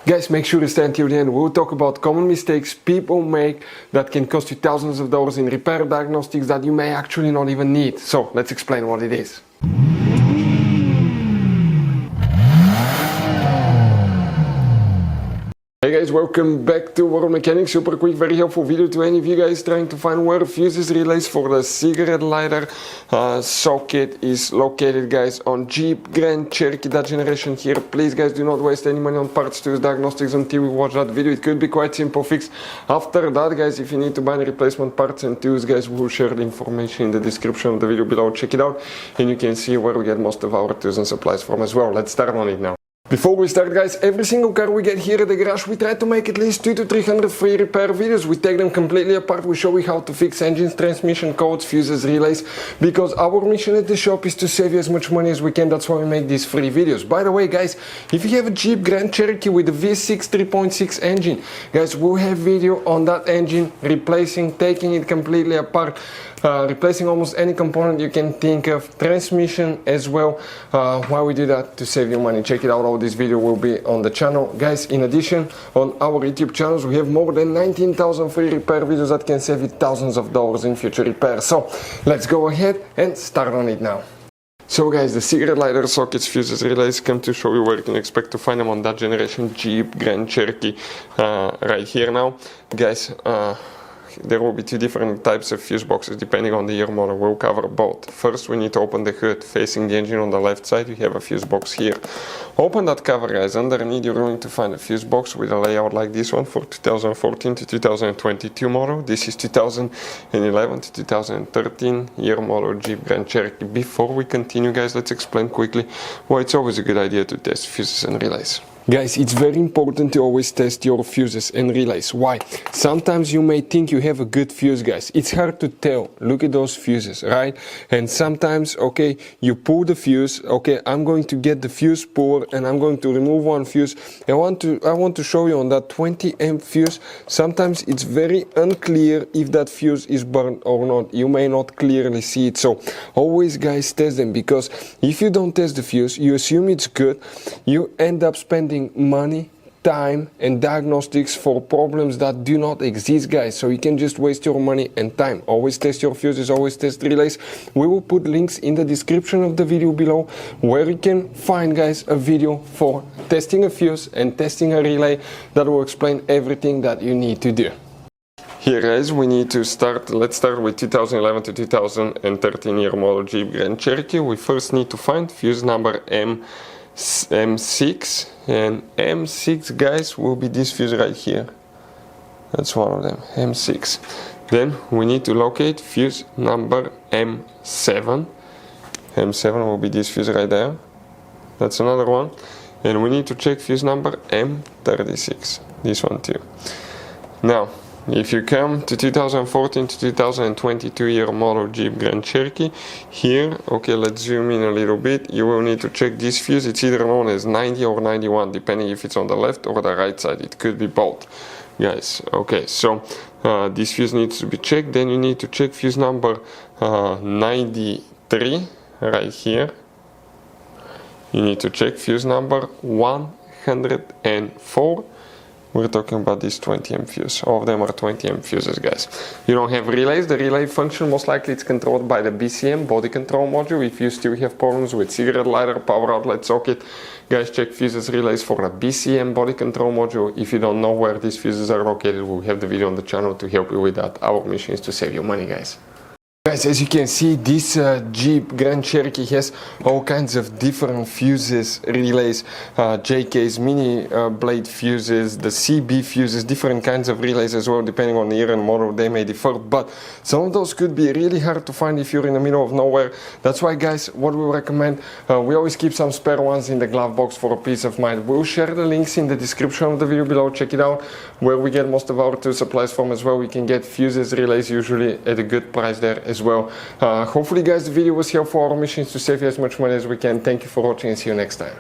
Guys, make sure to stay until the end. We'll talk about common mistakes people make that can cost you thousands of dollars in repair diagnostics that you may actually not even need. So let's explain what it is. Hey guys, welcome back to World Mechanics. Super quick, very helpful video to any of you guys trying to find where fuses relays for the cigarette lighter socket is located, guys, on Jeep Grand Cherokee, that generation here. Please guys, do not waste any money on parts, tools, diagnostics until we watch that video. It could be quite simple fix. After that, guys, if you need to buy any replacement parts and tools, guys, we'll share the information in the description of the video below. Check it out and you can see where we get most of our tools and supplies from as well. Let's start on it now. Before we start, guys, every single car we get here at the garage, we try to make at least 200 to 300 free repair videos. We take them completely apart. We show you how to fix engines, transmission codes, fuses, relays, because our mission at the shop is to save you as much money as we can. That's why we make these free videos. By the way, guys, if you have a Jeep Grand Cherokee with a V6 3.6 engine, guys, we'll have video on that engine, replacing, taking it completely apart, replacing almost any component you can think of, transmission as well. Why we do that? To save you money. Check it out. All this video will be on the channel, guys. In addition, on our YouTube channels we have more than 19,000 free repair videos that can save you thousands of dollars in future repairs. So let's go ahead and start on it now. So guys, the cigarette lighter sockets, fuses, relays come to show you where you can expect to find them on that generation Jeep Grand Cherokee right here now, guys. There will be two different types of fuse boxes depending on the year model. We'll cover both. First, we need to open the hood. Facing the engine on the left side, you have a fuse box here. Open that cover, guys. Underneath, you're going to find a fuse box with a layout like this one for 2014 to 2022 model. This is 2011 to 2013 year model Jeep Grand Cherokee. Before we continue, guys, let's explain quickly why it's always a good idea to test fuses and relays. Guys, it's very important to always test your fuses and relays. Why? Sometimes you may think you have a good fuse, guys. It's hard to tell. Look at those fuses, right? And sometimes, okay, you pull the fuse. Okay, I'm going to get the fuse puller and I'm going to remove one fuse. I want to show you on that 20 amp fuse. Sometimes it's very unclear if that fuse is burned or not. You may not clearly see it. So always, guys, test them, because if you don't test the fuse, you assume it's good. You end up spending money, time and diagnostics for problems that do not exist, guys. So you can just waste your money and time. Always test your fuses, always test relays. We will put links in the description of the video below where you can find, guys, a video for testing a fuse and testing a relay that will explain everything that you need to do. Here, guys, we need to start. Let's start with 2011 to 2013 year model Jeep Grand Cherokee. We first need to find fuse number M6, and M6, guys, will be this fuse right here. That's one of them, M6. Then we need to locate fuse number M7. M7 will be this fuse right there. That's another one. And we need to check fuse number M36, this one too. Now, if you come to 2014 to 2022 year model Jeep Grand Cherokee, here, okay, let's zoom in a little bit. You will need to check this fuse. It's either known as 90 or 91, depending if it's on the left or the right side. It could be both, guys. Okay, so this fuse needs to be checked. Then you need to check fuse number 93 right here. You need to check fuse number 104. We're talking about this 20 amp fuse. All of them are 20 amp fuses, guys. You don't have relays. The relay function, most likely it's controlled by the BCM, body control module. If you still have problems with cigarette lighter, power outlet socket, guys, check fuses, relays for the BCM body control module. If you don't know where these fuses are located, we'll have the video on the channel to help you with that. Our mission is to save you money, guys. Guys, as you can see, this Jeep Grand Cherokee has all kinds of different fuses, relays, JKs, mini blade fuses, the CB fuses, different kinds of relays as well, depending on the year and model. They may differ, but some of those could be really hard to find if you're in the middle of nowhere. That's why, guys, what we recommend, we always keep some spare ones in the glove box for a peace of mind. We'll share the links in the description of the video below. Check it out, where we get most of our tool supplies from as well. We can get fuses, relays, usually at a good price there as well. Hopefully, guys, the video was helpful. Our mission is to save you as much money as we can. Thank you for watching and see you next time.